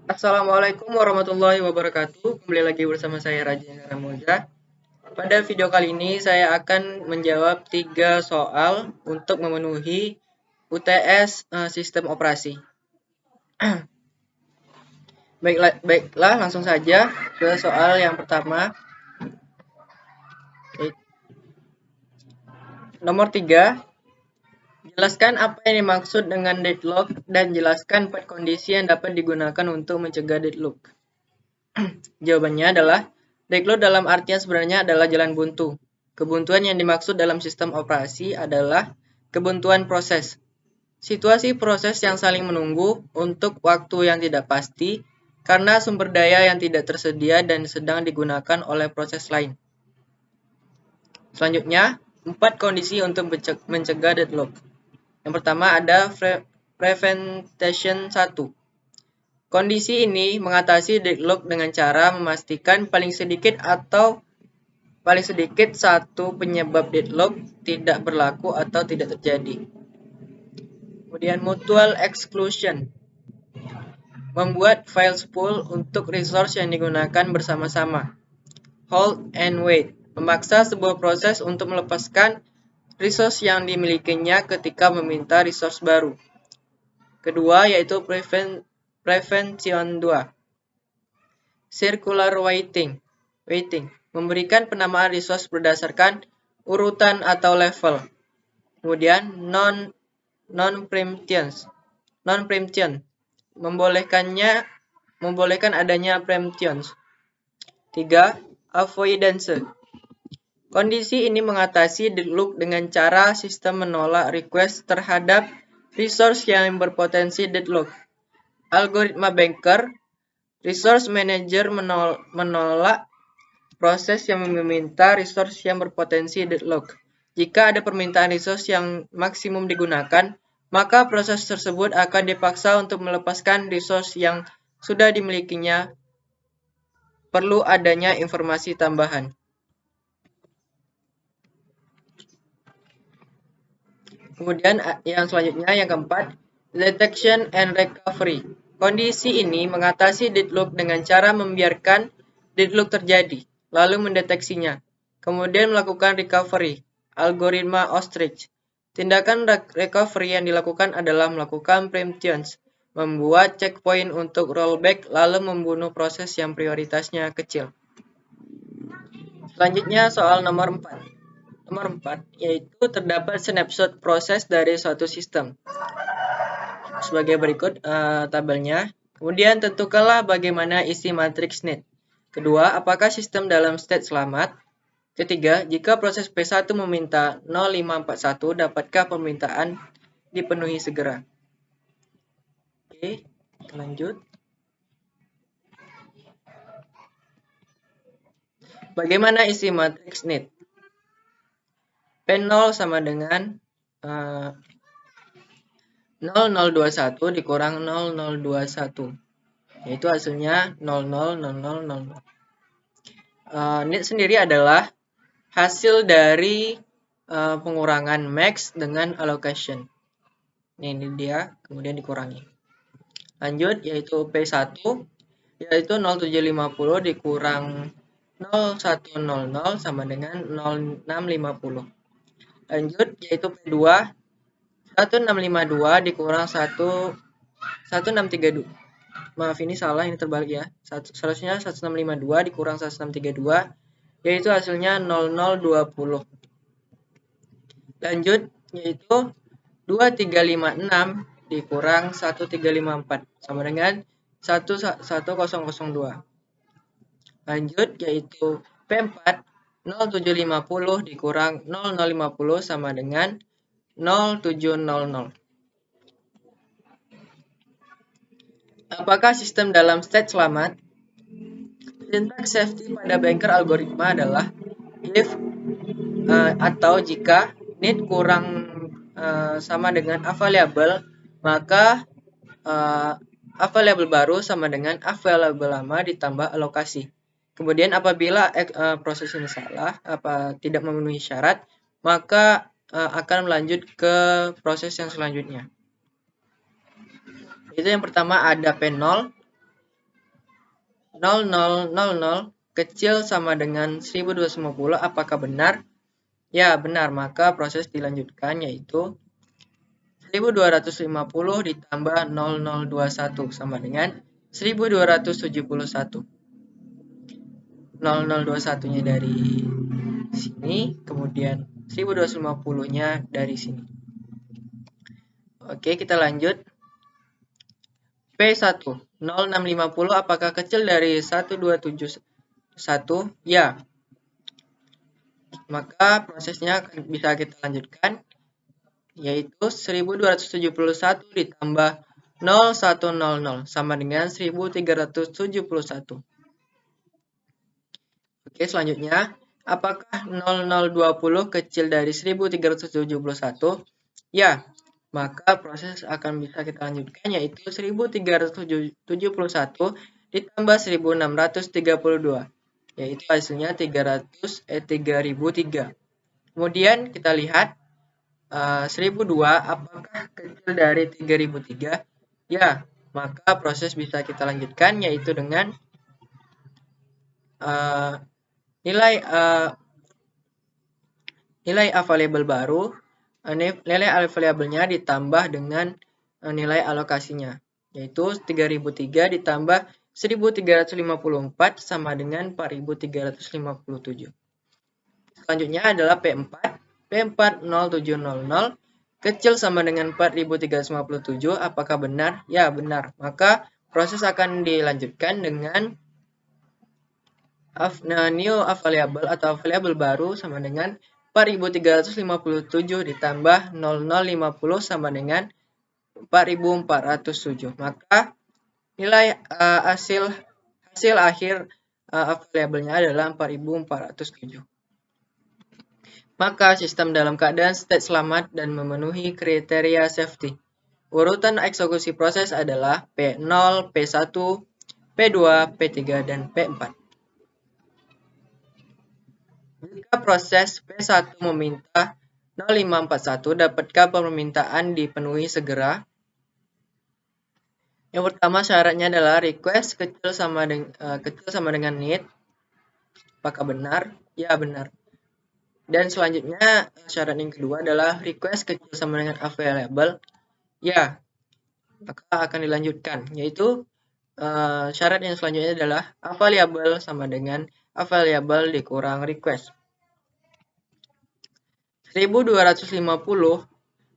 Assalamualaikum warahmatullahi wabarakatuh. Kembali lagi bersama saya Raja Ramoza. Pada video kali ini saya akan menjawab 3 soal untuk memenuhi UTS sistem operasi. Baiklah, langsung saja ke soal yang pertama. Nomor 3. Jelaskan apa yang dimaksud dengan deadlock dan jelaskan 4 kondisi yang dapat digunakan untuk mencegah deadlock. Jawabannya adalah deadlock dalam artian sebenarnya adalah jalan buntu. Kebuntuan yang dimaksud dalam sistem operasi adalah kebuntuan proses. Situasi proses yang saling menunggu untuk waktu yang tidak pasti karena sumber daya yang tidak tersedia dan sedang digunakan oleh proses lain. Selanjutnya, 4 kondisi untuk mencegah deadlock. Yang pertama ada prevention 1. Kondisi ini mengatasi deadlock dengan cara memastikan paling sedikit satu penyebab deadlock tidak berlaku atau tidak terjadi. Kemudian mutual exclusion. Membuat file spool untuk resource yang digunakan bersama-sama. Hold and wait. Memaksa sebuah proses untuk melepaskan resource yang dimilikinya ketika meminta resource baru. Kedua yaitu prevention 2. Circular waiting. Memberikan penamaan resource berdasarkan urutan atau level. Kemudian non-preemption. Membolehkan adanya preemption. 3. Avoidance. Kondisi ini mengatasi deadlock dengan cara sistem menolak request terhadap resource yang berpotensi deadlock. Algoritma Banker, resource manager menolak proses yang meminta resource yang berpotensi deadlock. Jika ada permintaan resource yang maksimum digunakan, maka proses tersebut akan dipaksa untuk melepaskan resource yang sudah dimilikinya. Perlu adanya informasi tambahan. Kemudian yang selanjutnya, yang keempat, detection and recovery. Kondisi ini mengatasi deadlock dengan cara membiarkan deadlock terjadi, lalu mendeteksinya, kemudian melakukan recovery, algoritma ostrich. Tindakan recovery yang dilakukan adalah melakukan preemptions, membuat checkpoint untuk rollback, lalu membunuh proses yang prioritasnya kecil. Selanjutnya soal nomor 4. Nomor 4, yaitu terdapat snapshot proses dari suatu sistem. Sebagai berikut tabelnya. Kemudian tentukanlah bagaimana isi matriks NET. Kedua, apakah sistem dalam state selamat? Ketiga, jika proses P1 meminta 0541, dapatkah permintaan dipenuhi segera? Oke, kita lanjut. Bagaimana isi matriks NET? P0 sama dengan 0021 dikurang 0021, yaitu hasilnya 000000. Ini sendiri adalah hasil dari pengurangan max dengan allocation. Ini dia, kemudian dikurangi. Lanjut, yaitu P1, yaitu 0750 dikurang 0100 sama dengan 0650. Lanjut, yaitu P2, 1652 dikurang 1632. Maaf, ini salah, ini terbalik ya. Seharusnya 1652 dikurang 1632, yaitu hasilnya 0020. Lanjut, yaitu 2356 dikurang 1354 sama dengan 11002. Lanjut, yaitu P4, 0750 dikurang 0050 sama dengan 0700. Apakah sistem dalam state selamat? Sintaks safety pada banker algoritma adalah if atau jika need kurang sama dengan available, maka available baru sama dengan available lama ditambah alokasi. Kemudian apabila proses ini salah, tidak memenuhi syarat, maka akan melanjut ke proses yang selanjutnya. Itu yang pertama ada P0, 0000 kecil sama dengan 1250. Apakah benar? Ya, benar. Maka proses dilanjutkan yaitu 1250 ditambah 0021 sama dengan 1271. 0021-nya dari sini, kemudian 1250-nya dari sini. Oke, kita lanjut. P1, 0650 apakah kecil dari 1271? Ya. Maka prosesnya bisa kita lanjutkan, yaitu 1271 ditambah 0100 sama dengan 1371. Oke, selanjutnya, apakah 0020 kecil dari 1371? Ya, maka proses akan bisa kita lanjutkan, yaitu 1371 ditambah 1632, yaitu hasilnya 3003. Kemudian kita lihat 1002 apakah kecil dari 3003? Ya, maka proses bisa kita lanjutkan, yaitu dengan nilai available baru, nilai available-nya ditambah dengan nilai alokasinya, yaitu 3003 ditambah 1354 sama dengan 4357. Selanjutnya adalah P4. P4 0700 kecil sama dengan 4357. Apakah benar? Ya, benar. Maka proses akan dilanjutkan dengan new available atau available baru sama dengan 4357 ditambah 0050 sama dengan 4407. Maka nilai hasil akhir available-nya adalah 4407. Maka sistem dalam keadaan state selamat dan memenuhi kriteria safety. Urutan eksekusi proses adalah P0, P1, P2, P3, dan P4. Jika proses P1 meminta 0541, dapatkah permintaan dipenuhi segera? Yang pertama syaratnya adalah request kecil sama dengan need. Apakah benar? Ya, benar. Dan selanjutnya syarat yang kedua adalah request kecil sama dengan available. Ya, maka akan dilanjutkan, yaitu syarat yang selanjutnya adalah available sama dengan available dikurang request. 1250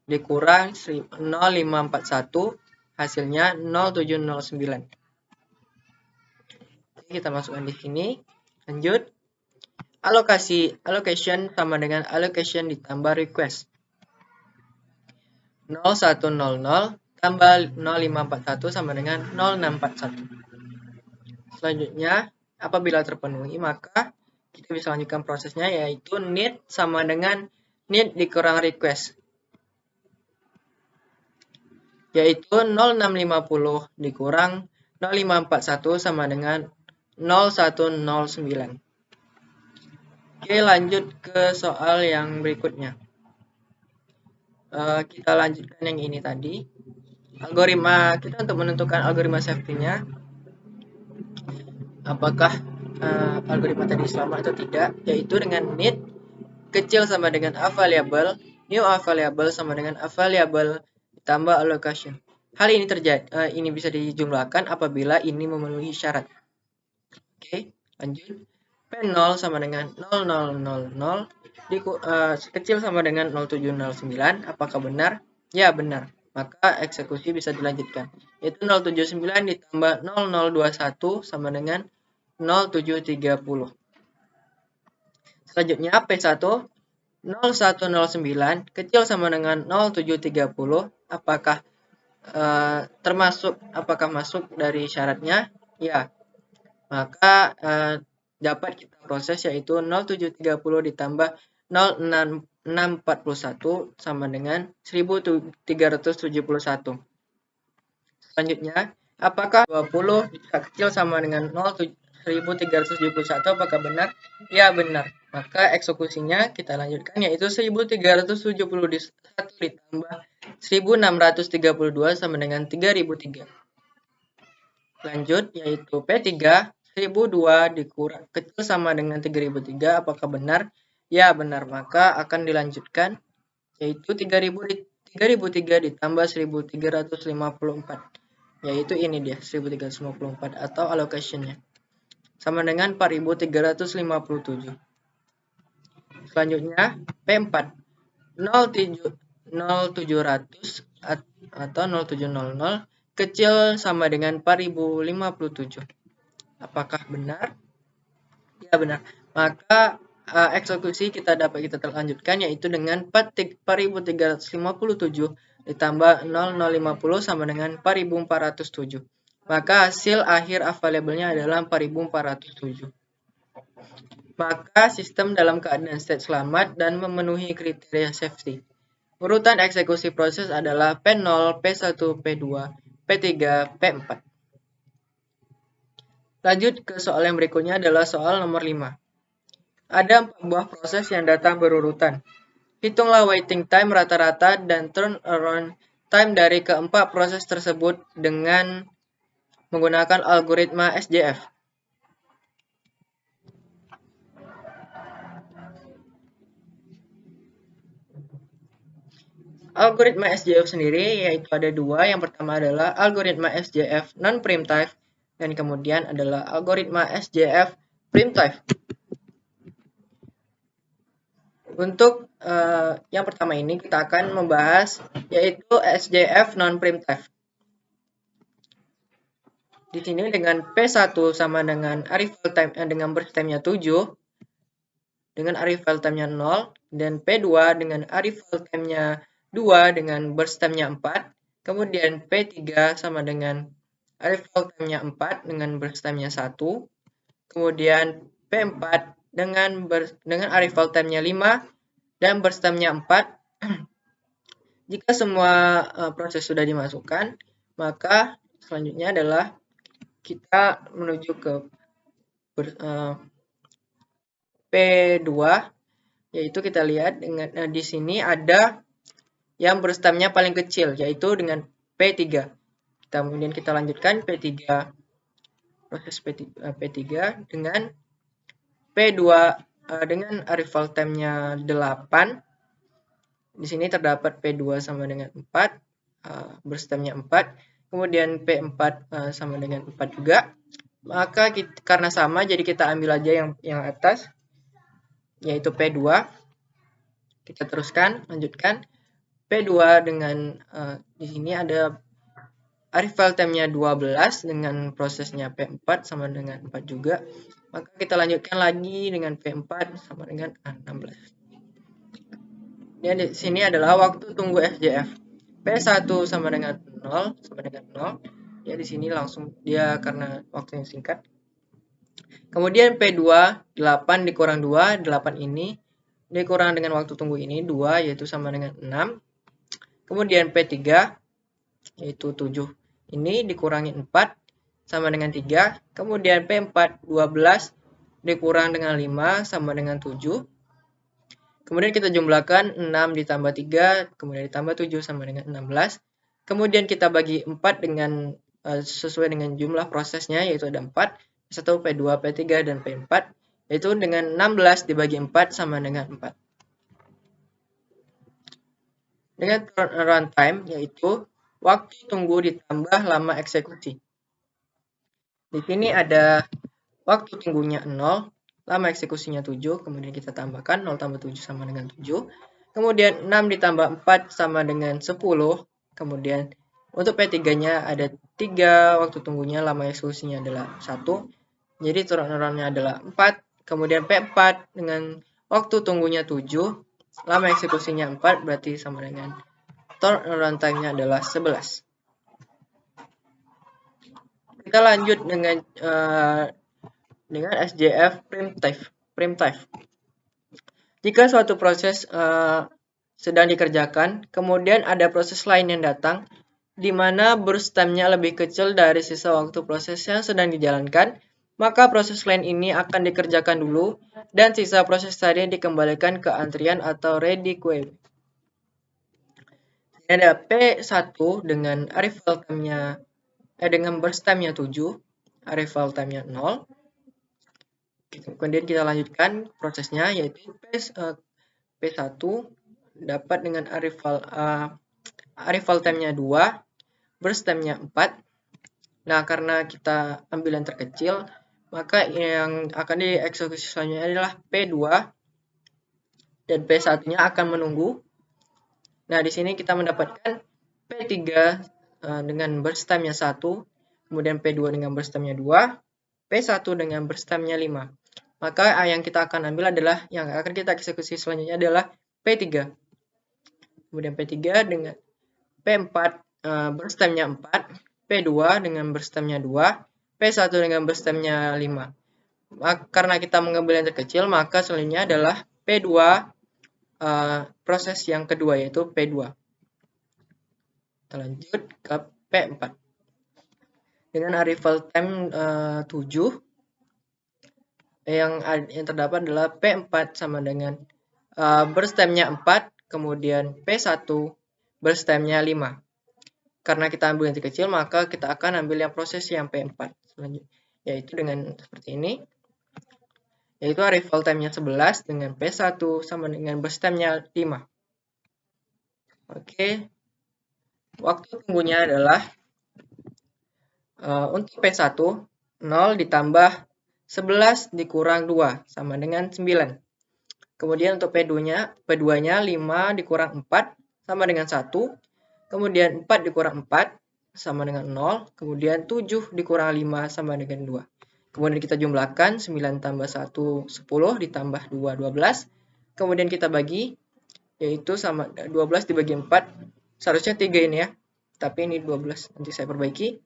dikurang 0541 hasilnya 0709. Oke, kita masukkan di sini. Lanjut. Allocation sama dengan allocation ditambah request. 0100 tambah 0541 sama dengan 0641. Selanjutnya, apabila terpenuhi, maka kita bisa lanjutkan prosesnya, yaitu need sama dengan need dikurang request, yaitu 0650 dikurang 0541 sama dengan 0109. Oke, lanjut ke soal yang berikutnya. Kita lanjutkan yang ini tadi. Algoritma kita untuk menentukan algoritma safety-nya, apakah algoritma tadi selamat atau tidak, yaitu dengan need kecil sama dengan available, new available sama dengan available ditambah allocation. Hal ini terjadi, ini bisa dijumlahkan apabila ini memenuhi syarat. Oke, lanjut. P0 sama dengan 0000 kecil sama dengan 0709. Apakah benar? Ya, benar. Maka eksekusi bisa dilanjutkan, yaitu 079 ditambah 0021 sama dengan 0730. Selanjutnya P1 0109 kecil sama dengan 0730. Apakah masuk dari syaratnya? Ya. Maka dapat kita proses, yaitu 0730 ditambah 0641 sama dengan 1371. Selanjutnya, apakah 20 kecil sama dengan 1371? Apakah benar? Ya, benar. Maka eksekusinya kita lanjutkan, yaitu 1371 ditambah 1632 sama dengan 3003. Lanjut, yaitu P3, 1002 dikurang kecil sama dengan 3003. Apakah benar? Ya, benar. Maka akan dilanjutkan, yaitu 3003 ditambah 1354. Yaitu ini dia, 1354 atau allocation-nya. Sama dengan 4357. Selanjutnya, P4. 0700 atau 0700 kecil sama dengan 4057. Apakah benar? Ya, benar. Maka eksekusi kita lanjutkan, yaitu dengan 4357 ditambah 0050 sama dengan 4407. Maka hasil akhir available-nya adalah 4407. Maka sistem dalam keadaan state selamat dan memenuhi kriteria safety. Urutan eksekusi proses adalah P0, P1, P2, P3, P4. Lanjut ke soal yang berikutnya adalah soal nomor 5. Ada 4 buah proses yang datang berurutan. Hitunglah waiting time rata-rata dan turnaround time dari keempat proses tersebut dengan menggunakan algoritma SJF. Algoritma SJF sendiri yaitu ada dua. Yang pertama adalah algoritma SJF non-primitive dan kemudian adalah algoritma SJF primitive. Untuk yang pertama ini kita akan membahas yaitu SJF non-primitive. Di sini dengan P1 sama dengan arrival time dengan burst time-nya 7 dengan arrival time-nya 0 dan P2 dengan arrival time-nya 2 dengan burst time-nya 4. Kemudian P3 sama dengan arrival time-nya 4 dengan burst time-nya 1. Kemudian P4 dengan arrival time-nya 5 dan burst time-nya 4. Jika semua proses sudah dimasukkan, maka selanjutnya adalah kita menuju ke P2, yaitu kita lihat dengan di sini ada yang burst time-nya paling kecil, yaitu dengan P3. Kemudian kita lanjutkan P3, proses P3 dengan P2 dengan arrival time-nya 8. Di sini terdapat P2 sama dengan 4, burst time-nya 4. Kemudian P4 sama dengan 4 juga. Maka karena sama, jadi kita ambil aja yang atas, yaitu P2. Kita teruskan, lanjutkan. P2 dengan di sini ada arrival time-nya 12 dengan prosesnya P4 sama dengan 4 juga. Maka kita lanjutkan lagi dengan P4 sama dengan 16. Dan di sini adalah waktu tunggu SJF. P1 sama dengan 0 sama dengan 0. Ya di sini langsung dia karena waktunya singkat. Kemudian P2 8 dikurang 2, 8 ini dikurang dengan waktu tunggu ini 2 yaitu sama dengan 6. Kemudian P3 yaitu 7 ini dikurangi 4 sama dengan 3. Kemudian P4 12 dikurang dengan 5 sama dengan 7. Kemudian kita jumlahkan 6 ditambah 3, kemudian ditambah 7 sama dengan 16. Kemudian kita bagi 4 dengan sesuai dengan jumlah prosesnya, yaitu ada 4, P1, P2, P3, dan P4, yaitu dengan 16 dibagi 4 sama dengan 4. Dengan turnaround time, yaitu waktu tunggu ditambah lama eksekusi. Di sini ada waktu tunggunya 0, lama eksekusinya 7, kemudian kita tambahkan 0 tambah 7 sama dengan 7. Kemudian 6 ditambah 4 sama dengan 10. Kemudian untuk P3-nya ada 3, waktu tunggunya lama eksekusinya adalah 1. Jadi turnaround-nya adalah 4. Kemudian P4 dengan waktu tunggunya 7, lama eksekusinya 4, berarti sama dengan turnaround time-nya adalah 11. Kita lanjut dengan SJF primitive. Jika suatu proses sedang dikerjakan, kemudian ada proses lain yang datang, di mana burst time-nya lebih kecil dari sisa waktu proses yang sedang dijalankan, maka proses lain ini akan dikerjakan dulu, dan sisa proses tadi dikembalikan ke antrian atau ready queue. Ini ada P1 dengan arrival time-nya dengan burst time-nya 7, arrival time-nya 0. Kemudian kita lanjutkan prosesnya, yaitu P1 dapat dengan arrival time-nya 2, burst time-nya 4. Nah, karena kita ambil yang terkecil, maka yang akan dieksekusi selanjutnya adalah P2 dan P1-nya akan menunggu. Nah, di sini kita mendapatkan P3 dengan burst time-nya 1, kemudian P2 dengan burst time-nya 2, P1 dengan burst time-nya 5. Maka yang kita akan ambil adalah, yang akan kita eksekusi selanjutnya adalah P3. Kemudian P3 dengan P4 burst time-nya 4, P2 dengan burst time-nya 2, P1 dengan burst time-nya 5. Karena kita mengambil yang terkecil, maka selanjutnya adalah P2 proses yang kedua, yaitu P2. Kita lanjut ke P4. Dengan arrival time 7, yang terdapat adalah P4 sama dengan burst time-nya 4, kemudian P1 burst time-nya 5. Karena kita ambil yang terkecil, maka kita akan ambil yang proses yang P4 selanjutnya, yaitu dengan seperti ini, yaitu arrival time-nya 11 dengan P1 sama dengan burst time-nya 5. Oke, waktu tunggunya adalah untuk P1 0 ditambah 11 dikurang 2 sama dengan 9. Kemudian untuk P2-nya 5 dikurang 4 sama dengan 1. Kemudian 4 dikurang 4 sama dengan 0. Kemudian 7 dikurang 5 sama dengan 2. Kemudian kita jumlahkan 9 tambah 1 10 ditambah 2 12. Kemudian kita bagi, yaitu sama 12 dibagi 4. Seharusnya 3 ini ya, tapi ini 12. Nanti saya perbaiki.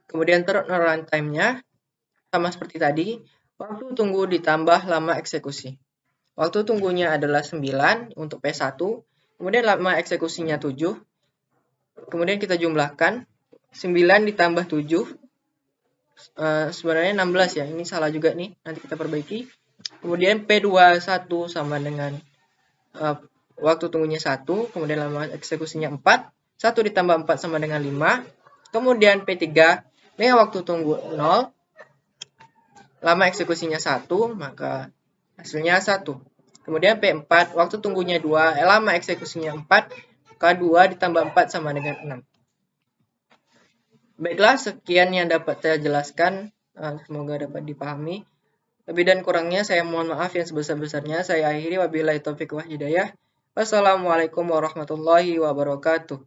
Kemudian turnaround time-nya sama seperti tadi, waktu tunggu ditambah lama eksekusi. Waktu tunggunya adalah 9 untuk P1, kemudian lama eksekusinya 7. Kemudian kita jumlahkan 9 ditambah 7, sebenarnya 16 ya, ini salah juga nih, nanti kita perbaiki. Kemudian P21 sama dengan waktu tunggunya 1, kemudian lama eksekusinya 4, 1 ditambah 4 sama dengan 5. Kemudian P3 dengan waktu tunggu 0, lama eksekusinya 1, maka hasilnya 1. Kemudian P4, waktu tunggunya 2, lama eksekusinya 4, maka 2 ditambah 4 sama dengan 6. Baiklah, sekian yang dapat saya jelaskan. Semoga dapat dipahami. Lebih dan kurangnya saya mohon maaf yang sebesar-besarnya. Saya akhiri, wabillahi taufiq wal hidayah. Wassalamualaikum warahmatullahi wabarakatuh.